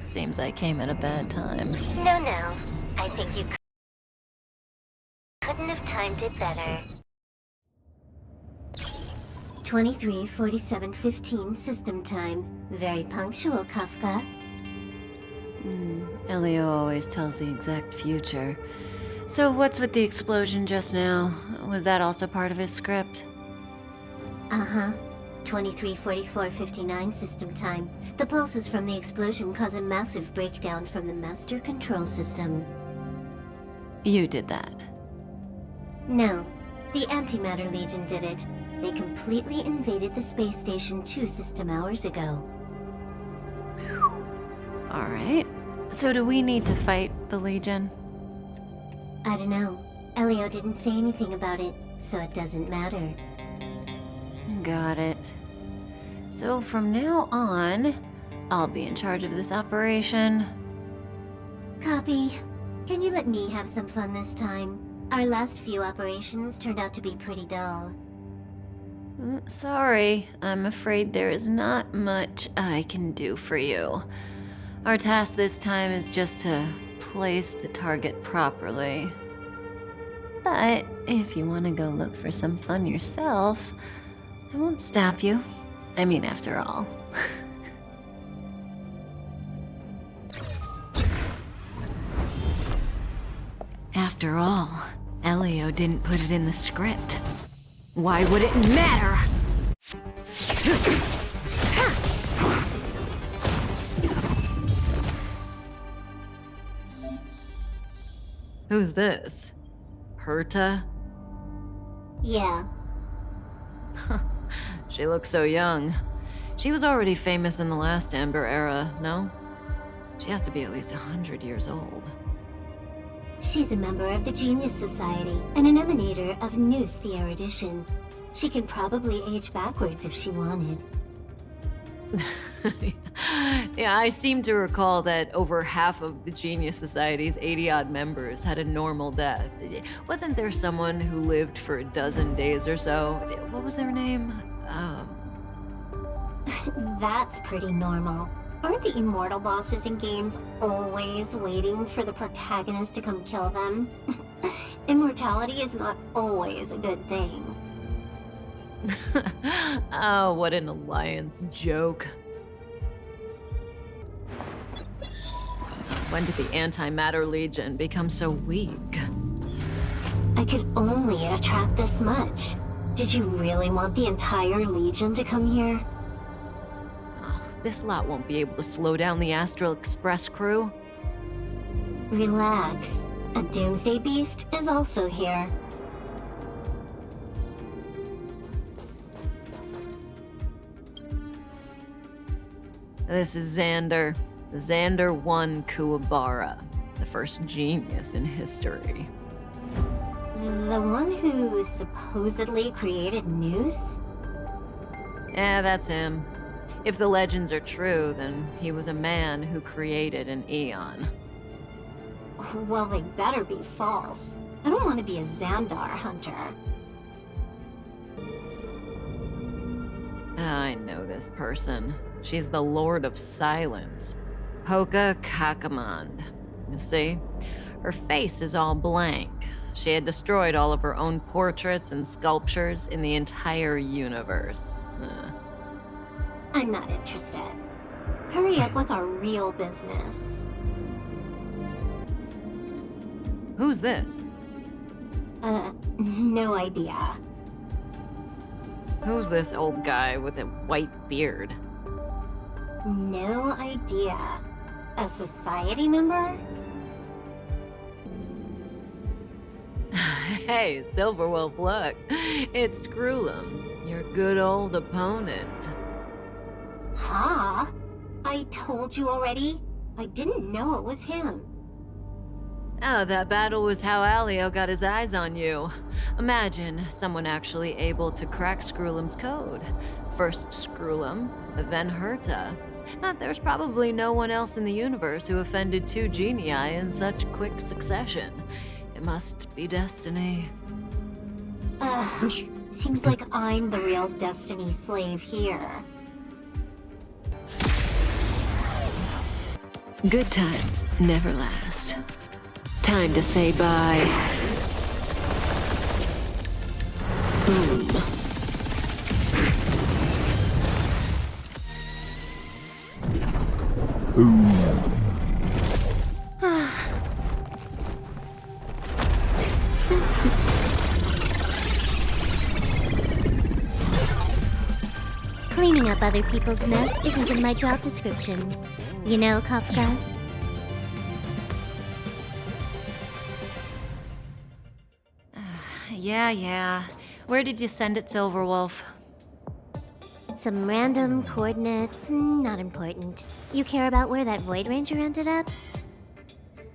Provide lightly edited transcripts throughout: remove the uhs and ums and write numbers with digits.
Seems I came at a bad time. No. I think you couldn't have timed it better. 23:47:15 system time. Very punctual, Kafka. Elio always tells the exact future. So what's with the explosion just now? Was that also part of his script? Uh-huh. 23:44:59 system time. The pulses from the explosion cause a massive breakdown from the master control system. You did that. No, the Antimatter Legion did it. They completely invaded the space station 2 system hours ago. Alright. So do we need to fight the Legion? I don't know. Elio didn't say anything about it, so it doesn't matter. Got it. So from now on, I'll be in charge of this operation. Copy. Can you let me have some fun this time? Our last few operations turned out to be pretty dull. Sorry, I'm afraid there is not much I can do for you. Our task this time is just to place the target properly. But if you want to go look for some fun yourself, I won't stop you. I mean, after all. After all, Elio didn't put it in the script. Why would it matter? Who's this? Herta? Yeah. She looks so young. She was already famous in the last Amber era, no? She has to be at least 100 years old. She's a member of the Genius Society and an emanator of Noose the Erudition. She could probably age backwards if she wanted. Yeah, I seem to recall that over half of the Genius Society's 80-odd members had a normal death. Wasn't there someone who lived for a dozen days or so? What was their name? That's pretty normal. Aren't the immortal bosses in games always waiting for the protagonist to come kill them? Immortality is not always a good thing. Oh, what an alliance joke. When did the Antimatter Legion become so weak? I could only attract this much. Did you really want the entire Legion to come here? This lot won't be able to slow down the Astral Express crew. Relax. A Doomsday Beast is also here. This is Xander. Xander 1 Kuwabara, the first genius in history. The one who supposedly created Noose? Yeah, that's him. If the legends are true, then he was a man who created an Eon. Well, they better be false. I don't want to be a Xandar hunter. I know this person. She's the Lord of Silence. Hoka Kakamand. You see? Her face is all blank. She had destroyed all of her own portraits and sculptures in the entire universe. I'm not interested. Hurry up with our real business. Who's this? No idea. Who's this old guy with a white beard? No idea. A society member? Hey, Silverwolf, look. It's Screw'em, your good old opponent. Huh? I told you already. I didn't know it was him. Oh, that battle was how Alio got his eyes on you. Imagine someone actually able to crack Screw'em's code. First Screw'em, then Herta. There's probably no one else in the universe who offended two genii in such quick succession. It must be destiny. Seems like I'm the real destiny slave here. Good times never last. Time to say bye. Boom. Cleaning up other people's mess isn't in my job description. You know, Kafka? Yeah. Where did you send it, Silverwolf? Some random coordinates, not important. You care about where that Void Ranger ended up?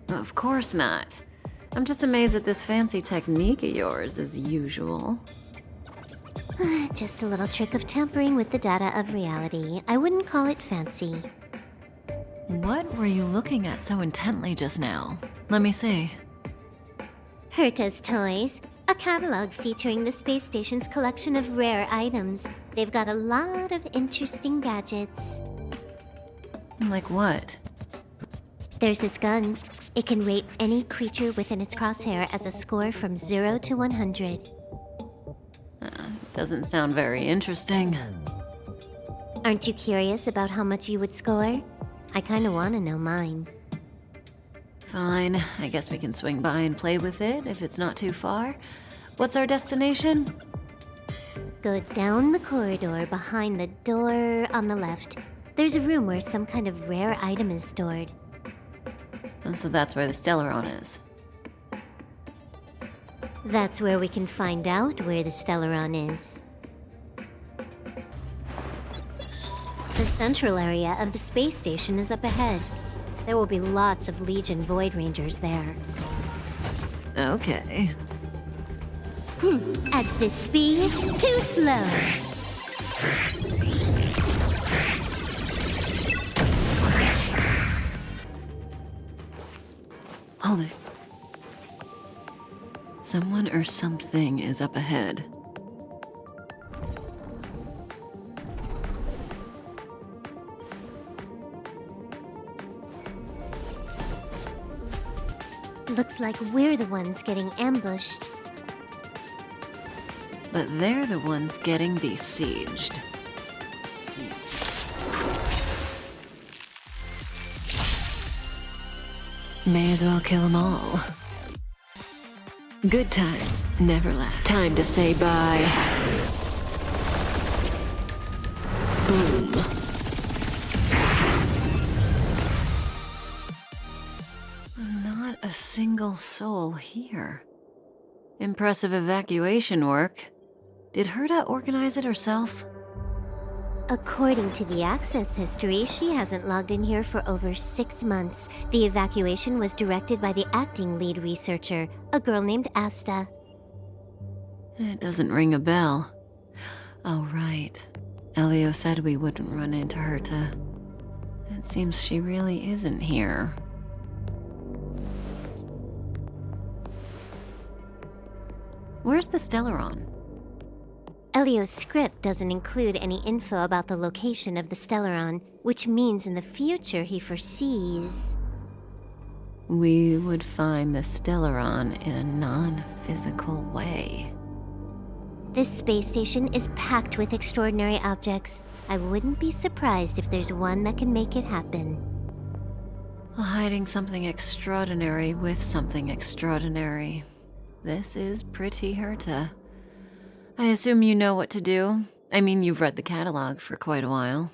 Of course not. I'm just amazed at this fancy technique of yours, as usual. Just a little trick of tampering with the data of reality. I wouldn't call it fancy. What were you looking at so intently just now? Let me see. Herta's Toys, a catalog featuring the space station's collection of rare items. They've got a lot of interesting gadgets. Like what? There's this gun. It can rate any creature within its crosshair as a score from 0 to 100. Doesn't sound very interesting. Aren't you curious about how much you would score? I kinda wanna know mine. Fine, I guess we can swing by and play with it if it's not too far. What's our destination? Go down the corridor behind the door on the left. There's a room where some kind of rare item is stored. So that's where the Stellaron is. That's where we can find out where the Stellaron is. The central area of the space station is up ahead. There will be lots of Legion Void Rangers there. Okay. At this speed, too slow. Hold it. Someone or something is up ahead. Looks like we're the ones getting ambushed. But they're the ones getting besieged. May as well kill them all. Good times never last. Time to say bye. Boom. Not a single soul here. Impressive evacuation work. Did Herta organize it herself? According to the access history, she hasn't logged in here for over 6 months. The evacuation was directed by the acting lead researcher, a girl named Asta. It doesn't ring a bell. Oh, right. Elio said we wouldn't run into Herta. It seems she really isn't here. Where's the Stellaron? Elio's script doesn't include any info about the location of the Stellaron, which means in the future he foresees... We would find the Stellaron in a non-physical way. This space station is packed with extraordinary objects. I wouldn't be surprised if there's one that can make it happen. Hiding something extraordinary with something extraordinary. This is pretty Herta. I assume you know what to do. I mean, you've read the catalog for quite a while.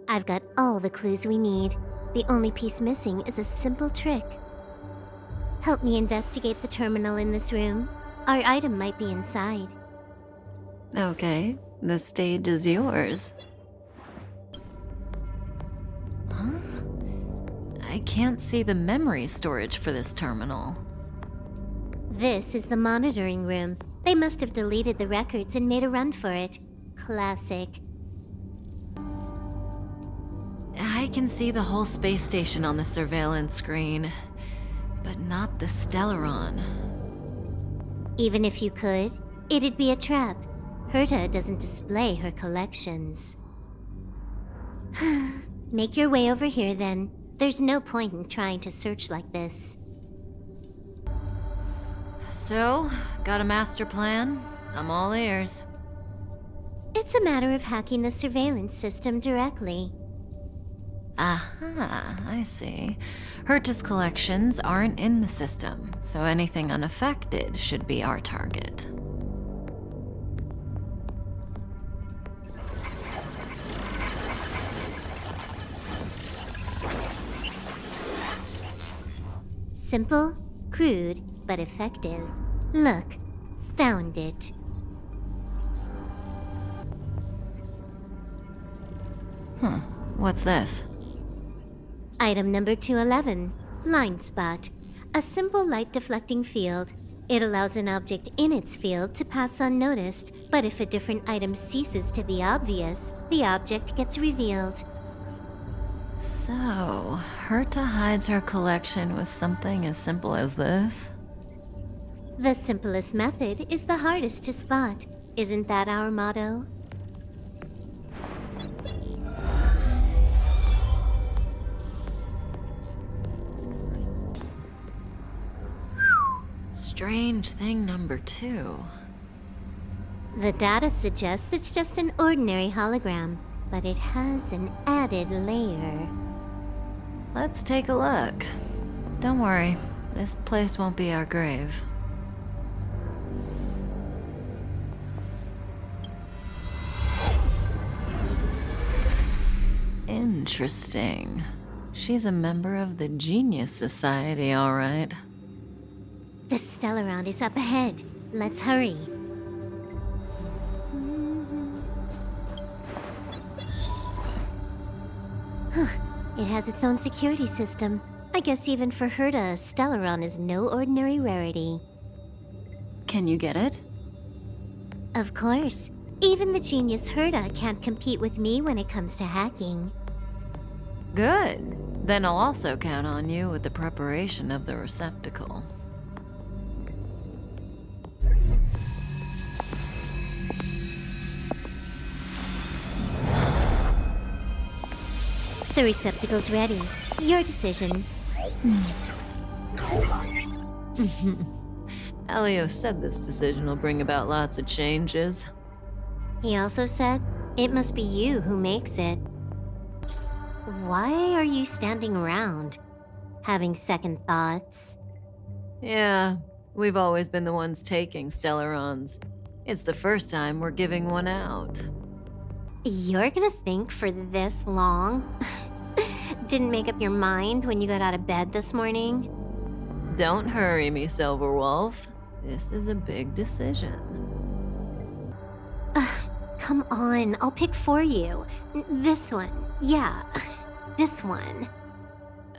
I've got all the clues we need. The only piece missing is a simple trick. Help me investigate the terminal in this room. Our item might be inside. Okay, the stage is yours. Huh? I can't see the memory storage for this terminal. This is the monitoring room. They must have deleted the records and made a run for it. Classic. I can see the whole space station on the surveillance screen, but not the Stellaron. Even if you could, it'd be a trap. Herta doesn't display her collections. Make your way over here then. There's no point in trying to search like this. So, got a master plan? I'm all ears. It's a matter of hacking the surveillance system directly. Aha, I see. Herta's collections aren't in the system, so anything unaffected should be our target. Simple, crude, but effective. Look, found it. What's this? Item number 211, Line Spot. A simple light deflecting field. It allows an object in its field to pass unnoticed, but if a different item ceases to be obvious, the object gets revealed. So, Herta hides her collection with something as simple as this? The simplest method is the hardest to spot. Isn't that our motto? Strange thing number 2. The data suggests it's just an ordinary hologram, but it has an added layer. Let's take a look. Don't worry, this place won't be our grave. Interesting. She's a member of the Genius Society, all right. The Stellaron is up ahead. Let's hurry. It has its own security system. I guess even for Herta, a Stellaron is no ordinary rarity. Can you get it? Of course. Even the genius Herta can't compete with me when it comes to hacking. Good. Then I'll also count on you with the preparation of the receptacle. The receptacle's ready. Your decision. Elio said this decision will bring about lots of changes. He also said, it must be you who makes it. Why are you standing around? Having second thoughts? Yeah, we've always been the ones taking Stellarons. It's the first time we're giving one out. You're gonna think for this long? Didn't make up your mind when you got out of bed this morning? Don't hurry me, Silverwolf. This is a big decision. Come on, I'll pick for you. This one. Yeah, this one.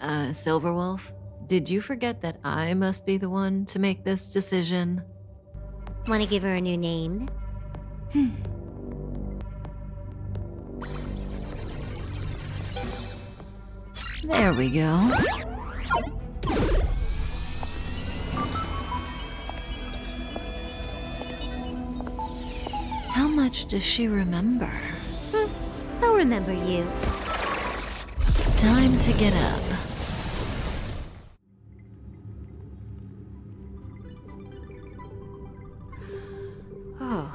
Silverwolf, did you forget that I must be the one to make this decision? Want to give her a new name? There we go. much does she remember? I'll remember you. Time to get up. Oh.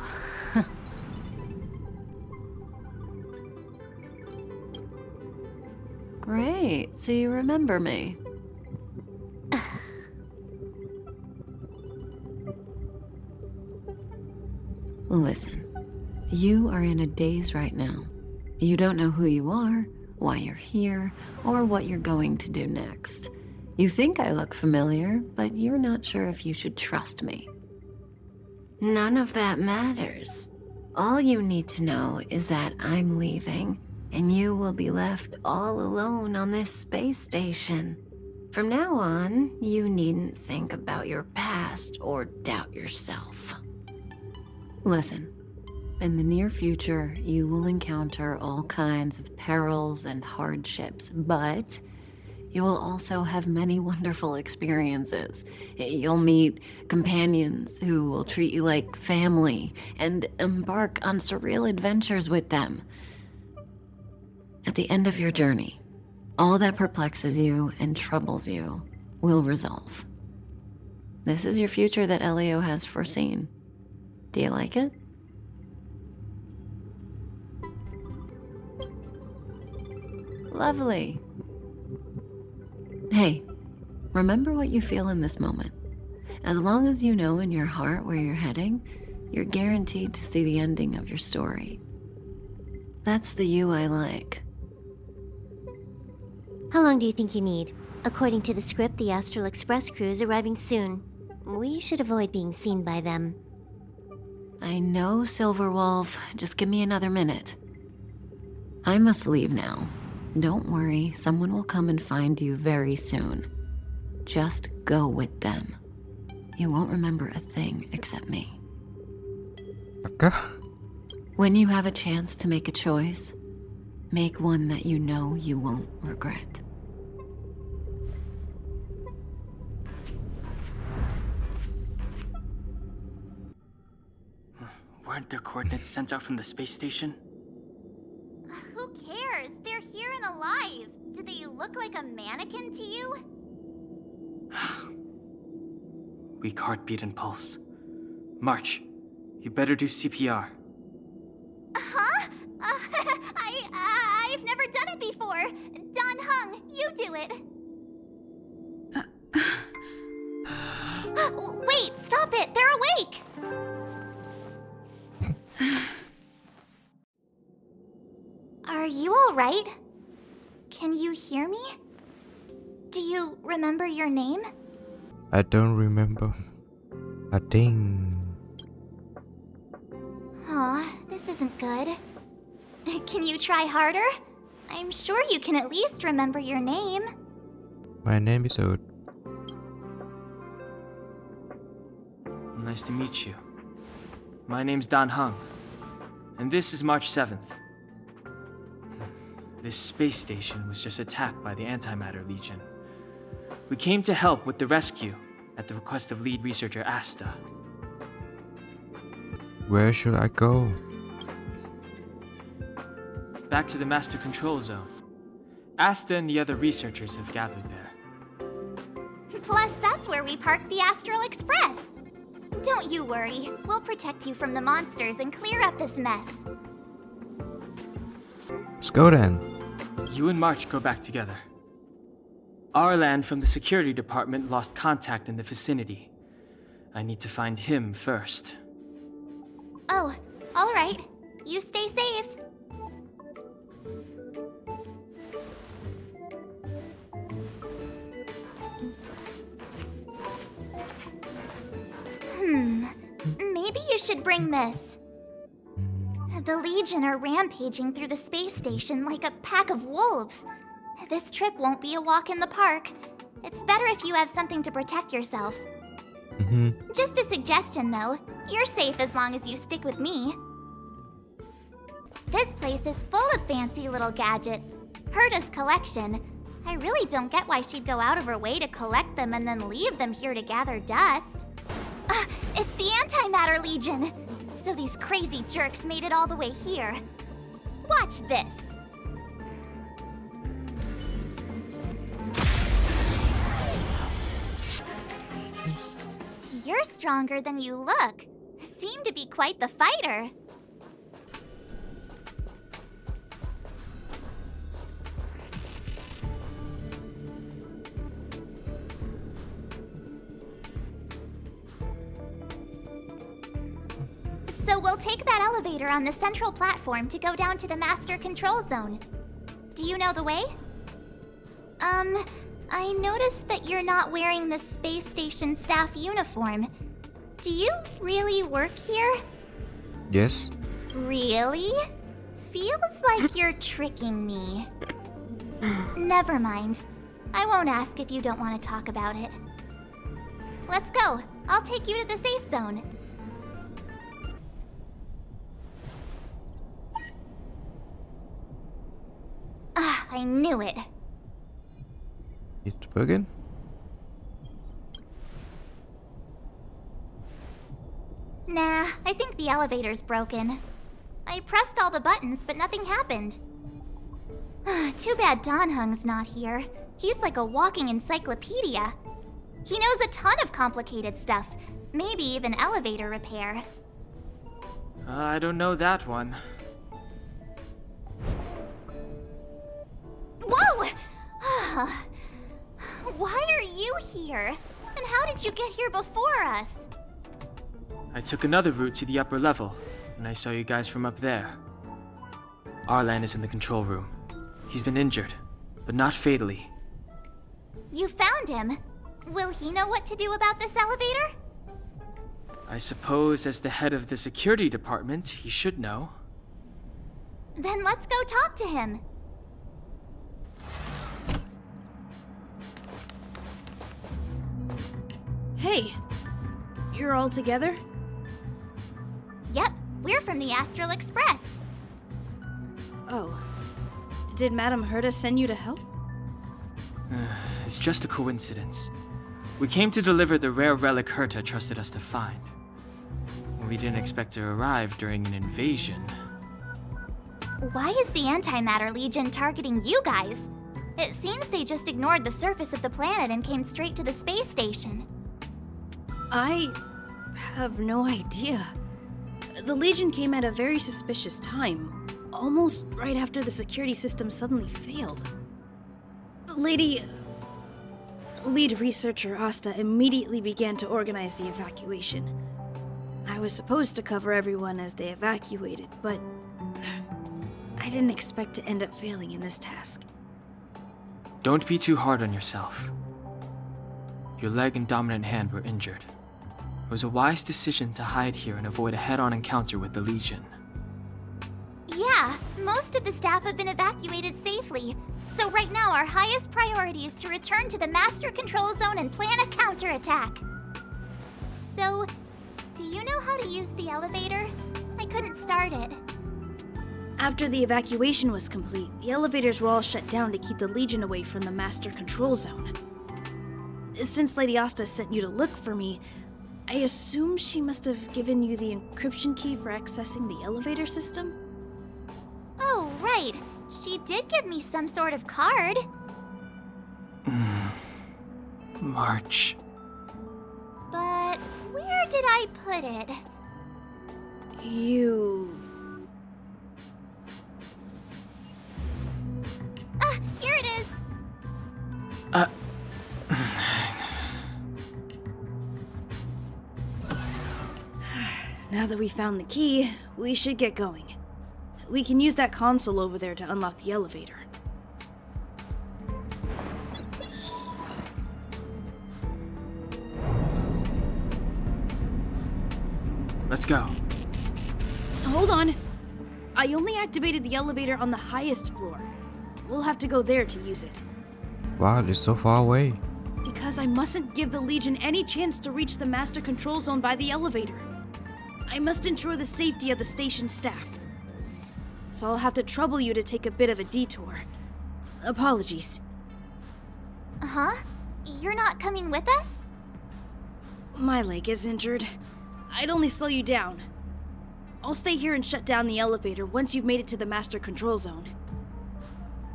Great, so you remember me. Listen, you are in a daze right now. You don't know who you are, why you're here, or what you're going to do next. You think I look familiar, but you're not sure if you should trust me. None of that matters. All you need to know is that I'm leaving, and you will be left all alone on this space station. From now on, you needn't think about your past or doubt yourself. Listen, in the near future, you will encounter all kinds of perils and hardships, but you will also have many wonderful experiences. You'll meet companions who will treat you like family and embark on surreal adventures with them. At the end of your journey, all that perplexes you and troubles you will resolve. This is your future that Elio has foreseen. Do you like it? Lovely. Hey, remember what you feel in this moment. As long as you know in your heart where you're heading, you're guaranteed to see the ending of your story. That's the you I like. How long do you think you need? According to the script, the Astral Express crew is arriving soon. We should avoid being seen by them. I know, Silverwolf. Just give me another minute. I must leave now. Don't worry, someone will come and find you very soon. Just go with them. You won't remember a thing except me. Okay. When you have a chance to make a choice, make one that you know you won't regret. Weren't their coordinates sent out from the space station? Who cares? They're here and alive. Do they look like a mannequin to you? Weak heartbeat and pulse. March, you better do CPR. Huh? I've never done it before. Don Hung, you do it. Wait, stop it! They're awake! Are you alright? Can you hear me? Do you remember your name? I don't remember a thing. Aw, this isn't good. Can you try harder? I'm sure you can at least remember your name. My name is Oat. Nice to meet you. My name's Don Hung, and this is March 7th. This space station was just attacked by the Antimatter Legion. We came to help with the rescue at the request of lead researcher Asta. Where should I go? Back to the Master Control Zone. Asta and the other researchers have gathered there. Plus, that's where we parked the Astral Express. Don't you worry. We'll protect you from the monsters and clear up this mess. Let's go then. You and March go back together. Arlan from the security department lost contact in the vicinity. I need to find him first. Oh, all right. You stay safe. Maybe you should bring this. The Legion are rampaging through the space station like a pack of wolves. This trip won't be a walk in the park. It's better if you have something to protect yourself. Just a suggestion, though. You're safe as long as you stick with me. This place is full of fancy little gadgets. Herta's collection. I really don't get why she'd go out of her way to collect them and then leave them here to gather dust. It's the Antimatter Legion. So these crazy jerks made it all the way here. Watch this. You're stronger than you look. Seem to be quite the fighter. So we'll take that elevator on the central platform to go down to the master control zone. Do you know the way? I noticed that you're not wearing the space station staff uniform. Do you really work here? Yes. Really? Feels like you're tricking me. Never mind. I won't ask if you don't want to talk about it. Let's go. I'll take you to the safe zone. Ah, I knew it. It's working. Nah, I think the elevator's broken. I pressed all the buttons, but nothing happened. Too bad Donhung's not here. He's like a walking encyclopedia. He knows a ton of complicated stuff, maybe even elevator repair. I don't know that one. Whoa! Why are you here? And how did you get here before us? I took another route to the upper level, and I saw you guys from up there. Arlan is in the control room. He's been injured, but not fatally. You found him. Will he know what to do about this elevator? I suppose as the head of the security department, he should know. Then let's go talk to him. Hey, you're all together? Yep, we're from the Astral Express. Oh. Did Madame Herta send you to help? It's just a coincidence. We came to deliver the rare relic Herta trusted us to find. We didn't expect to arrive during an invasion. Why is the Antimatter Legion targeting you guys? It seems they just ignored the surface of the planet and came straight to the space station. I have no idea. The Legion came at a very suspicious time, almost right after the security system suddenly failed. Lead researcher Asta immediately began to organize the evacuation. I was supposed to cover everyone as they evacuated, but I didn't expect to end up failing in this task. Don't be too hard on yourself. Your leg and dominant hand were injured. It was a wise decision to hide here and avoid a head-on encounter with the Legion. Yeah, most of the staff have been evacuated safely. So right now our highest priority is to return to the Master Control Zone and plan a counterattack. So, do you know how to use the elevator? I couldn't start it. After the evacuation was complete, the elevators were all shut down to keep the Legion away from the Master Control Zone. Since Lady Asta sent you to look for me, I assume she must have given you the encryption key for accessing the elevator system? Oh, right. She did give me some sort of card. March. But where did I put it? Here it is. Now that we found the key, we should get going. We can use that console over there to unlock the elevator. Let's go. Hold on. I only activated the elevator on the highest floor. We'll have to go there to use it. Wow, it's so far away. Because I mustn't give the Legion any chance to reach the Master Control Zone by the elevator. I must ensure the safety of the station staff. So I'll have to trouble you to take a bit of a detour. Apologies. Huh? You're not coming with us? My leg is injured. I'd only slow you down. I'll stay here and shut down the elevator once you've made it to the master control zone.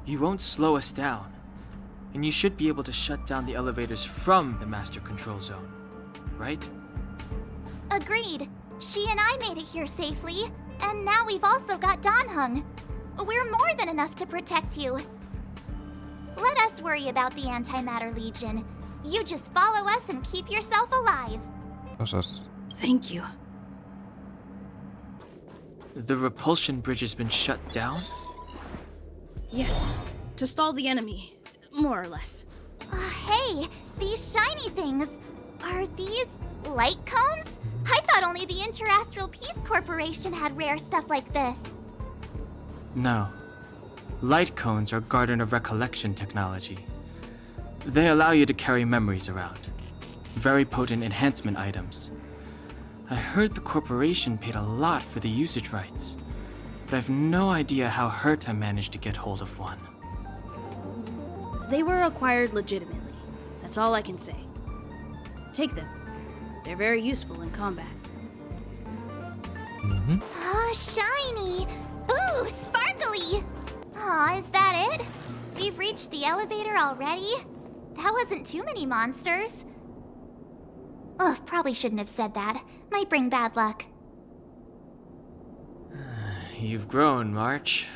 You won't slow us down, and you should be able to shut down the elevators from the master control zone, right? Agreed. She and I made it here safely, and now we've also got Danheng. We're more than enough to protect you. Let us worry about the Antimatter Legion. You just follow us and keep yourself alive. Thank you. The repulsion bridge has been shut down? Yes, to stall the enemy, more or less. Hey, these shiny things, are these light cones? I thought only the Interastral Peace Corporation had rare stuff like this. No. Light cones are Garden of Recollection technology. They allow you to carry memories around. Very potent enhancement items. I heard the corporation paid a lot for the usage rights, but I've no idea how Herta managed to get hold of one. They were acquired legitimately. That's all I can say. Take them. They're very useful in combat. Oh, shiny! Ooh, sparkly! Aw, is that it? We've reached the elevator already? That wasn't too many monsters. Oh, probably shouldn't have said that. Might bring bad luck. You've grown, March.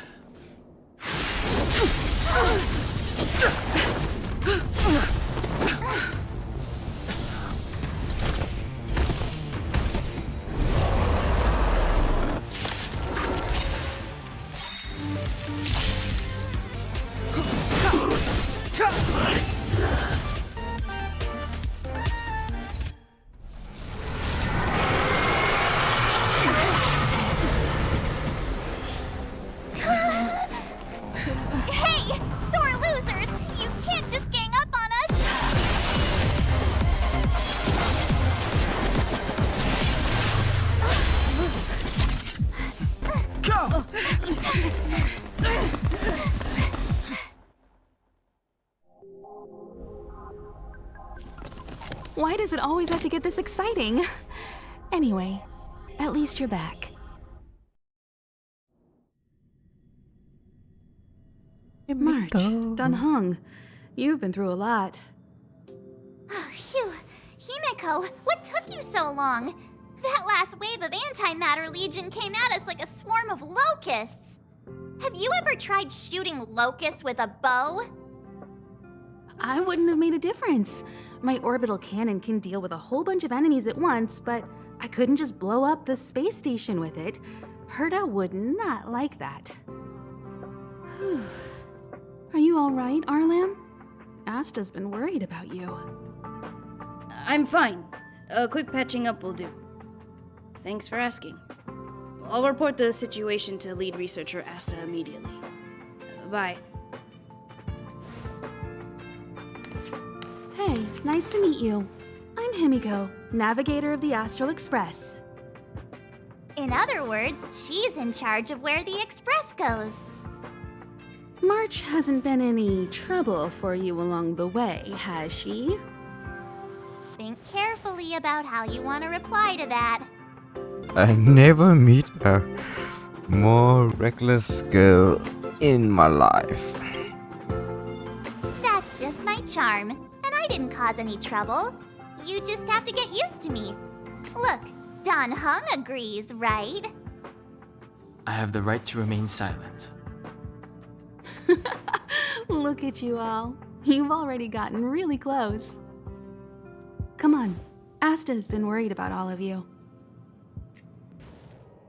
Hey, sore losers! You can't just gang up on us! Why does it always have to get this exciting? Anyway, at least you're back. March, Danheng, you've been through a lot. Oh, phew. Himeko, what took you so long? That last wave of Antimatter Legion came at us like a swarm of locusts. Have you ever tried shooting locusts with a bow? I wouldn't have made a difference. My orbital cannon can deal with a whole bunch of enemies at once, but I couldn't just blow up the space station with it. Herta would not like that. Whew. Are you all right, Arlam? Asta's been worried about you. I'm fine. A quick patching up will do. Thanks for asking. I'll report the situation to lead researcher Asta immediately. Bye. Hey, nice to meet you. I'm Himiko, navigator of the Astral Express. In other words, she's in charge of where the express goes. March hasn't been any trouble for you along the way, has she? Think carefully about how you want to reply to that. I never meet a more reckless girl in my life. That's just my charm, and I didn't cause any trouble. You just have to get used to me. Look, Danheng agrees, right? I have the right to remain silent. Look at you all. You've already gotten really close. Come on, Asta has been worried about all of you.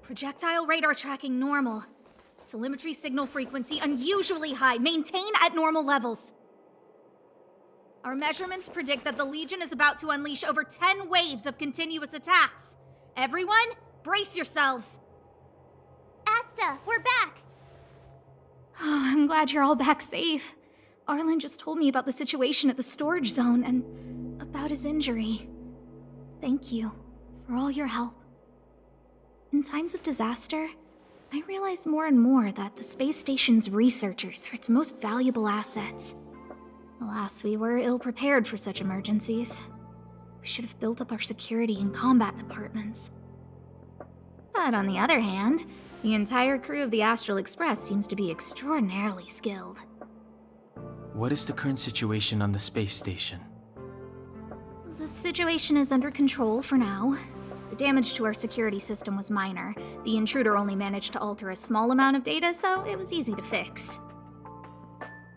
Projectile radar tracking normal. Telemetry signal frequency unusually high. Maintain at normal levels. Our measurements predict that the Legion is about to unleash over 10 waves of continuous attacks. Everyone, brace yourselves. Asta, we're back. Oh, I'm glad you're all back safe. Arlen just told me about the situation at the storage zone and about his injury. Thank you for all your help. In times of disaster, I realize more and more that the space station's researchers are its most valuable assets. Alas, we were ill-prepared for such emergencies. We should have built up our security and combat departments. But on the other hand, the entire crew of the Astral Express seems to be extraordinarily skilled. What is the current situation on the space station? The situation is under control for now. The damage to our security system was minor. The intruder only managed to alter a small amount of data, so it was easy to fix.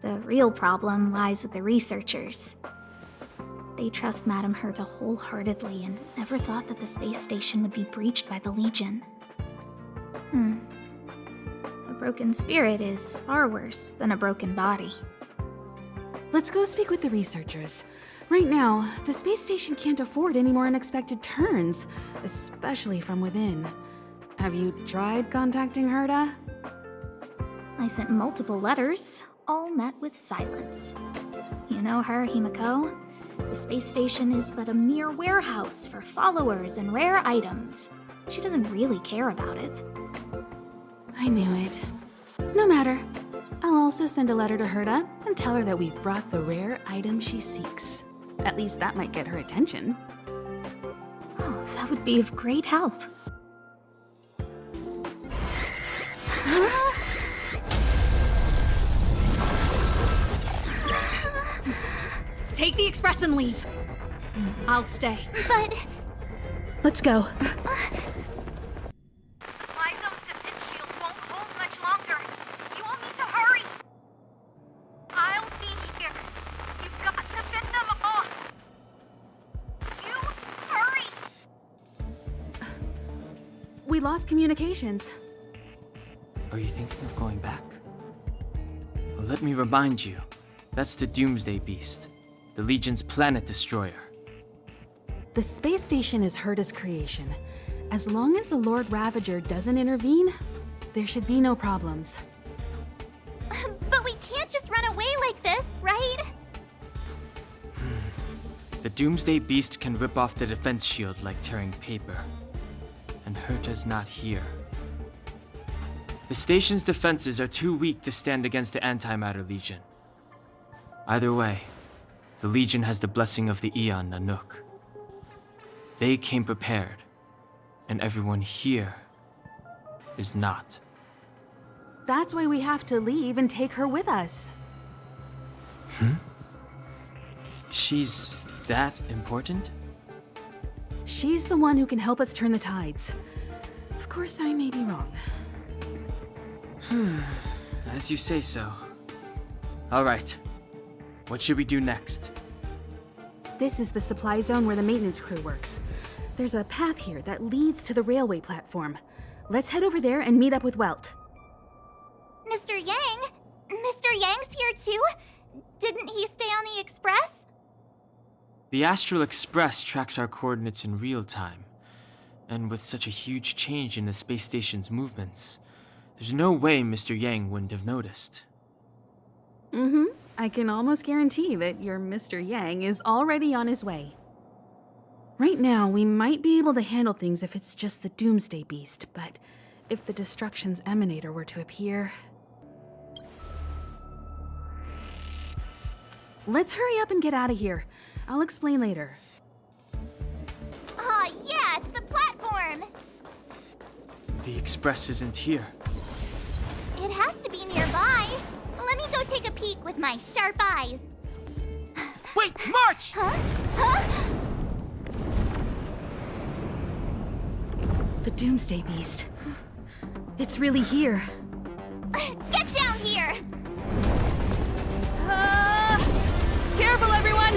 The real problem lies with the researchers. They trust Madame Herta wholeheartedly and never thought that the space station would be breached by the Legion. A broken spirit is far worse than a broken body. Let's go speak with the researchers. Right now, the space station can't afford any more unexpected turns, especially from within. Have you tried contacting Herta? I sent multiple letters, all met with silence. You know her, Himiko? The space station is but a mere warehouse for followers and rare items. She doesn't really care about it. I knew it. No matter. I'll also send a letter to Herta and tell her that we've brought the rare item she seeks. At least that might get her attention. Oh, that would be of great help. Take the express and leave. I'll stay. But Let's go. Supply zone's defense shield won't hold much longer. You all need to hurry. I'll be here. You've got to fend them off. You hurry. We lost communications. Are you thinking of going back? Well, let me remind you, that's the Doomsday Beast, the Legion's planet destroyer. The space station is Herta's creation. As long as the Lord Ravager doesn't intervene, there should be no problems. but we can't just run away like this, right? The Doomsday Beast can rip off the defense shield like tearing paper. And Herta's not here. The station's defenses are too weak to stand against the Antimatter Legion. Either way, the Legion has the blessing of the Aeon Nanook. They came prepared, and everyone here is not. That's why we have to leave and take her with us. She's that important? She's the one who can help us turn the tides. Of course, I may be wrong. As you say so. All right. What should we do next? This is the supply zone where the maintenance crew works. There's a path here that leads to the railway platform. Let's head over there and meet up with Welt. Mr. Yang? Mr. Yang's here too? Didn't he stay on the Express? The Astral Express tracks our coordinates in real time. And with such a huge change in the space station's movements, there's no way Mr. Yang wouldn't have noticed. I can almost guarantee that your Mr. Yang is already on his way. Right now, we might be able to handle things if it's just the Doomsday Beast, but if the Destruction's Emanator were to appear... Let's hurry up and get out of here. I'll explain later. Aw, yeah, it's the platform! The Express isn't here. It has to be nearby. Let me go take a peek with my sharp eyes. Wait, March! The Doomsday Beast. It's really here. Get down here! Careful, everyone!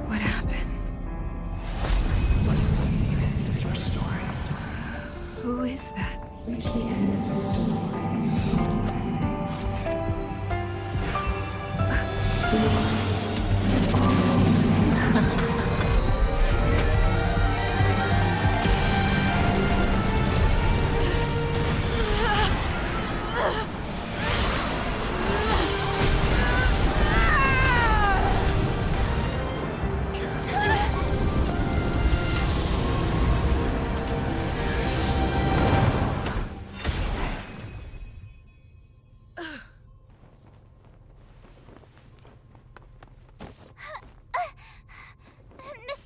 What happened? What's the end of your story? Who is that? Reach the end of the story.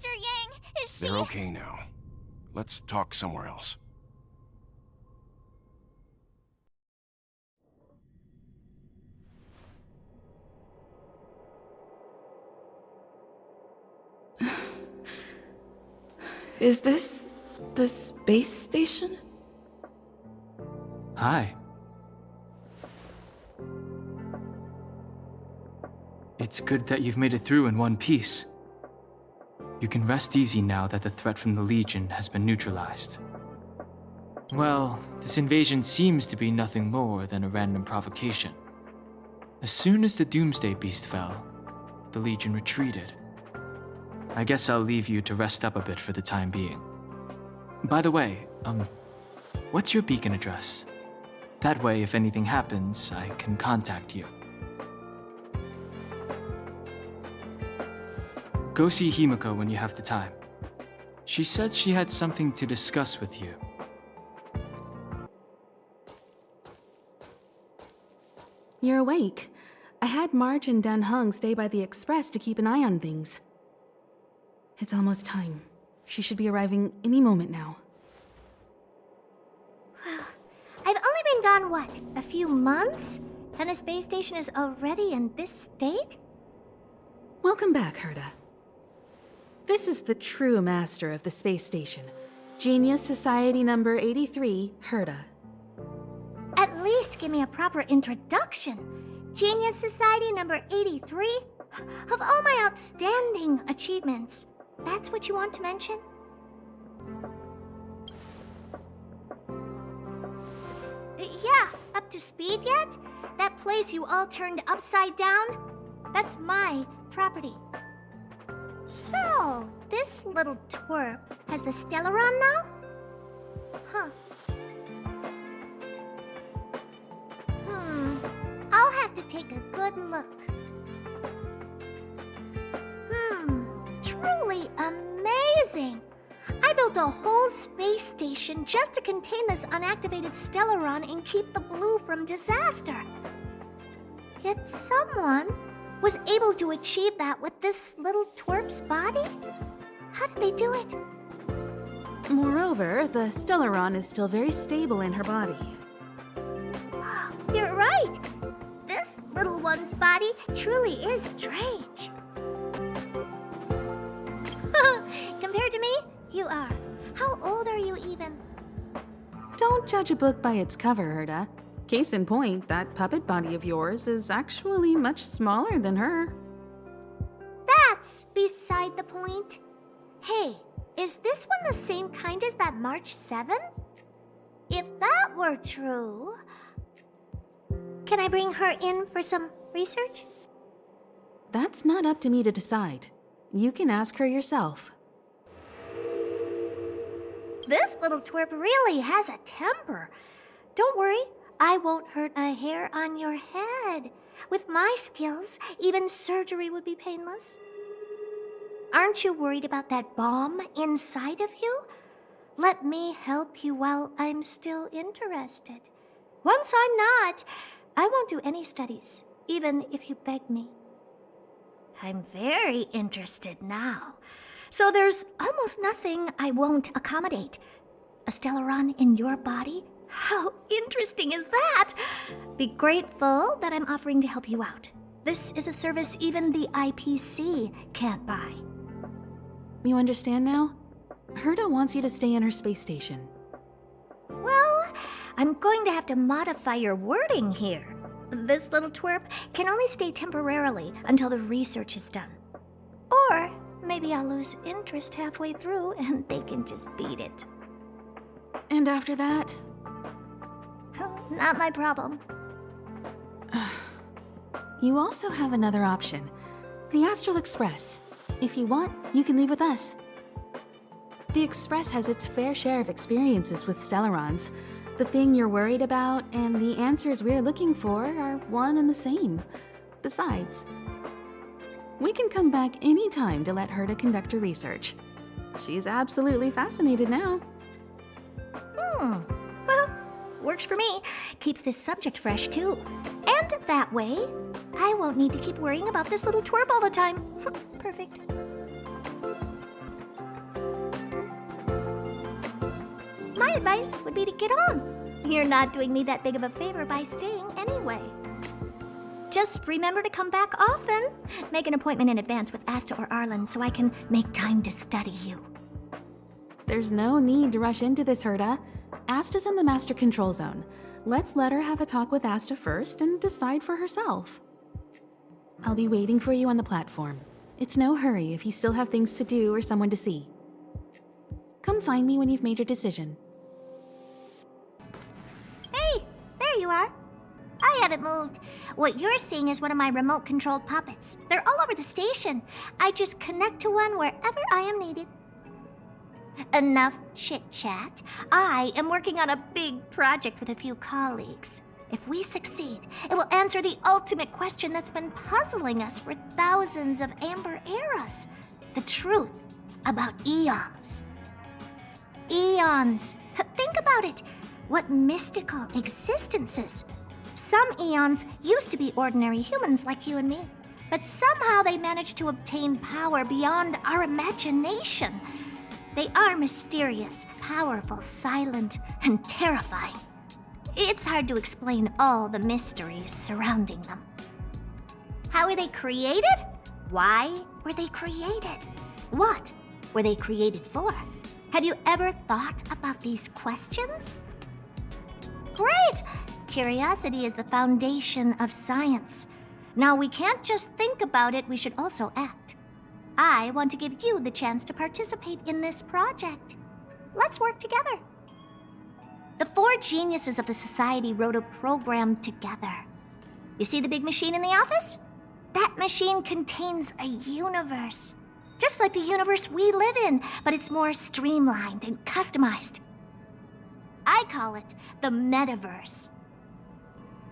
Mr. Yang, is she... They're okay now. Let's talk somewhere else. Is this the space station? Hi. It's good that you've made it through in one piece. You can rest easy now that the threat from the Legion has been neutralized. Well, this invasion seems to be nothing more than a random provocation. As soon as the Doomsday Beast fell, the Legion retreated. I guess I'll leave you to rest up a bit for the time being. By the way, what's your beacon address? That way, if anything happens, I can contact you. Go see Himiko when you have the time. She said she had something to discuss with you. You're awake. I had March and Dan Hung stay by the express to keep an eye on things. It's almost time. She should be arriving any moment now. I've only been gone, what, a few months? And the space station is already in this state? Welcome back, Herta. This is the true master of the space station. Genius Society number 83, Herta. At least give me a proper introduction. Genius Society number 83? Of all my outstanding achievements, that's what you want to mention? Yeah, up to speed yet? That place you all turned upside down? That's my property. So, this little twerp has the Stellaron now? Huh. I'll have to take a good look. Truly amazing! I built a whole space station just to contain this unactivated Stellaron and keep the blue from disaster. Yet someone was able to achieve that with this little twerp's body? How did they do it? Moreover, the Stellaron is still very stable in her body. You're right! This little one's body truly is strange. Compared to me, you are. How old are you even? Don't judge a book by its cover, Herta. Case in point, that puppet body of yours is actually much smaller than her. That's beside the point. Hey, is this one the same kind as that March 7th? If that were true... Can I bring her in for some research? That's not up to me to decide. You can ask her yourself. This little twerp really has a temper. Don't worry, I won't hurt a hair on your head. With my skills, even surgery would be painless. Aren't you worried about that bomb inside of you? Let me help you while I'm still interested. Once I'm not, I won't do any studies, even if you beg me. I'm very interested now. So there's almost nothing I won't accommodate. A Stellaron in your body? How interesting is that? Be grateful that I'm offering to help you out. This is a service even the IPC can't buy. You understand now? Herta wants you to stay in her space station. Well, I'm going to have to modify your wording here. This little twerp can only stay temporarily until the research is done. Or maybe I'll lose interest halfway through and they can just beat it. And after that? Not my problem. You also have another option. The Astral Express. If you want, you can leave with us. The Express has its fair share of experiences with Stellarons. The thing you're worried about and the answers we're looking for are one and the same. Besides, we can come back anytime to let Herta conduct her research. She's absolutely fascinated now. Well, works for me. Keeps this subject fresh, too. And that way, I won't need to keep worrying about this little twerp all the time. Perfect. My advice would be to get on. You're not doing me that big of a favor by staying anyway. Just remember to come back often. Make an appointment in advance with Asta or Arlen so I can make time to study you. There's no need to rush into this, Herta. Asta's in the Master Control Zone. Let's let her have a talk with Asta first and decide for herself. I'll be waiting for you on the platform. It's no hurry if you still have things to do or someone to see. Come find me when you've made your decision. Hey, there you are. I haven't moved. What you're seeing is one of my remote-controlled puppets. They're all over the station. I just connect to one wherever I am needed. Enough chit-chat. I am working on a big project with a few colleagues. If we succeed, it will answer the ultimate question that's been puzzling us for thousands of amber eras. The truth about eons. Eons. Think about it. What mystical existences. Some eons used to be ordinary humans like you and me, but somehow they managed to obtain power beyond our imagination. They are mysterious, powerful, silent, and terrifying. It's hard to explain all the mysteries surrounding them. How were they created? Why were they created? What were they created for? Have you ever thought about these questions? Great! Curiosity is the foundation of science. Now, we can't just think about it, we should also act. I want to give you the chance to participate in this project. Let's work together. The 4 geniuses of the society wrote a program together. You see the big machine in the office? That machine contains a universe. Just like the universe we live in, but it's more streamlined and customized. I call it the metaverse.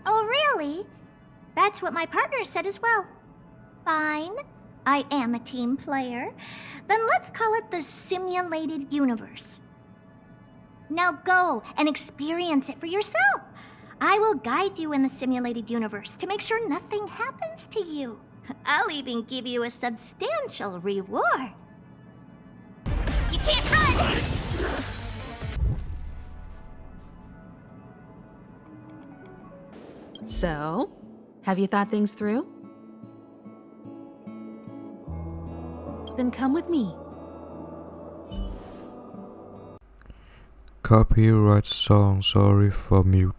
Oh, really? That's what my partner said as well. Fine. I am a team player. Then let's call it the simulated universe. Now go and experience it for yourself. I will guide you in the simulated universe to make sure nothing happens to you. I'll even give you a substantial reward. You can't run! So, have you thought things through? Then come with me. Copyright song, sorry for mute.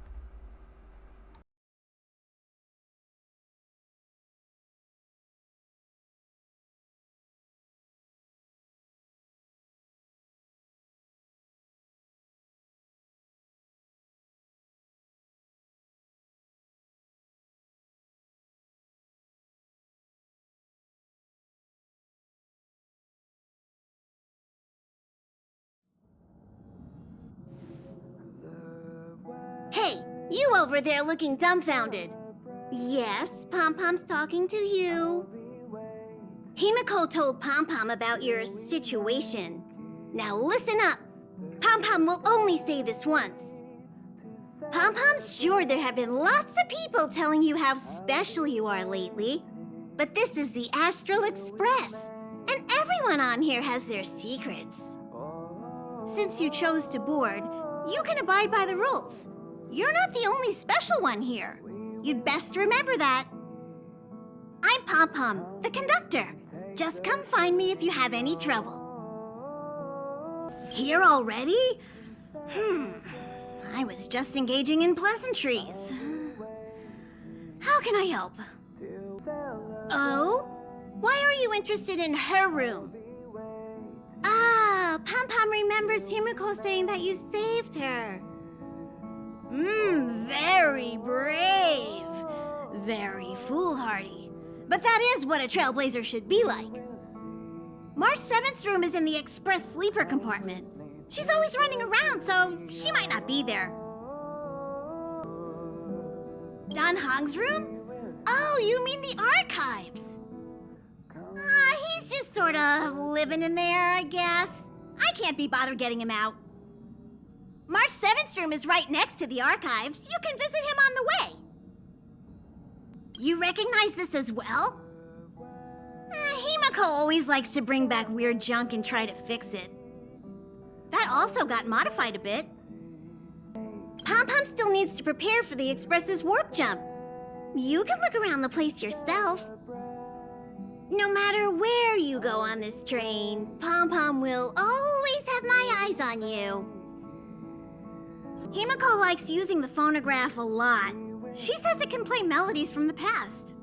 Hey, you over there looking dumbfounded. Yes, Pom-Pom's talking to you. Himiko told Pom-Pom about your situation. Now listen up. Pom-Pom will only say this once. Pom-Pom's sure there have been lots of people telling you how special you are lately. But this is the Astral Express, and everyone on here has their secrets. Since you chose to board, you can abide by the rules. You're not the only special one here. You'd best remember that. I'm Pom-Pom, the conductor. Just come find me if you have any trouble. Here already? I was just engaging in pleasantries. How can I help? Oh? Why are you interested in her room? Ah, Pom-Pom remembers Himiko saying that you saved her. Very brave. Very foolhardy. But that is what a trailblazer should be like. March 7th's room is in the express sleeper compartment. She's always running around, so she might not be there. Dan Hong's room? Oh, you mean the archives? He's just sort of living in there, I guess. I can't be bothered getting him out. March 7th's room is right next to the archives. You can visit him on the way. You recognize this as well? Himiko always likes to bring back weird junk and try to fix it. That also got modified a bit. Pom-Pom still needs to prepare for the Express's warp jump. You can look around the place yourself. No matter where you go on this train, Pom-Pom will always have my eyes on you. Himiko likes using the phonograph a lot. She says it can play melodies from the past.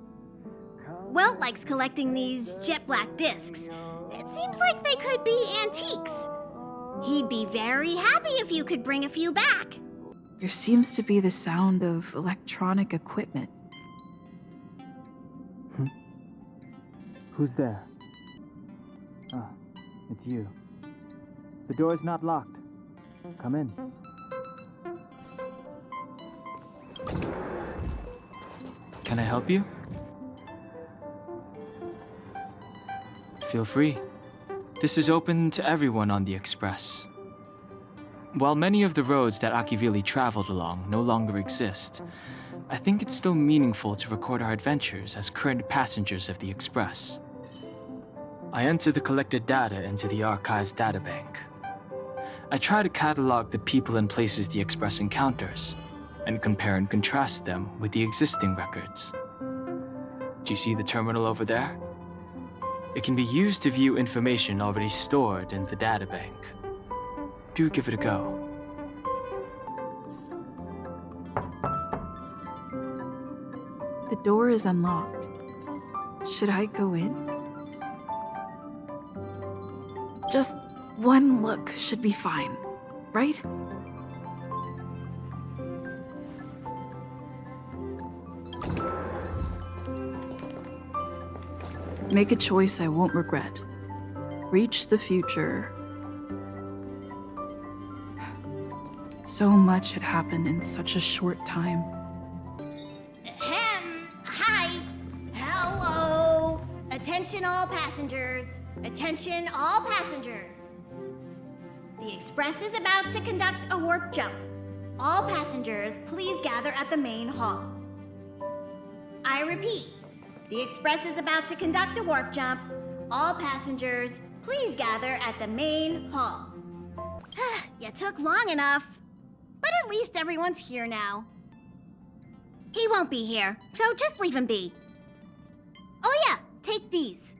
Welt likes collecting these jet black discs. It seems like they could be antiques. He'd be very happy if you could bring a few back. There seems to be the sound of electronic equipment. Who's there? Ah, it's you. The door is not locked. Come in. Can I help you? Feel free. This is open to everyone on the Express. While many of the roads that Akivili traveled along no longer exist, I think it's still meaningful to record our adventures as current passengers of the Express. I enter the collected data into the Archives databank. I try to catalog the people and places the Express encounters, and compare and contrast them with the existing records. Do you see the terminal over there? It can be used to view information already stored in the databank. Do give it a go. The door is unlocked. Should I go in? Just one look should be fine, right? Make a choice I won't regret. Reach the future. So much had happened in such a short time. Hi. Hello. Attention all passengers. Attention all passengers. The Express is about to conduct a warp jump. All passengers, please gather at the main hall. I repeat. The Express is about to conduct a warp jump. All passengers, please gather at the main hall. You took long enough. But at least everyone's here now. He won't be here, so just leave him be. Oh yeah, take these.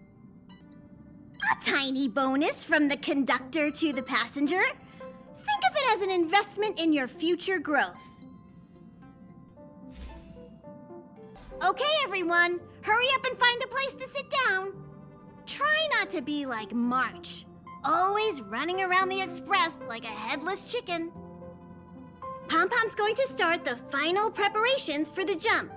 A tiny bonus from the conductor to the passenger. Think of it as an investment in your future growth. Okay, everyone, hurry up and find a place to sit down. Try not to be like March, always running around the Express like a headless chicken. Pom-Pom's going to start the final preparations for the jump.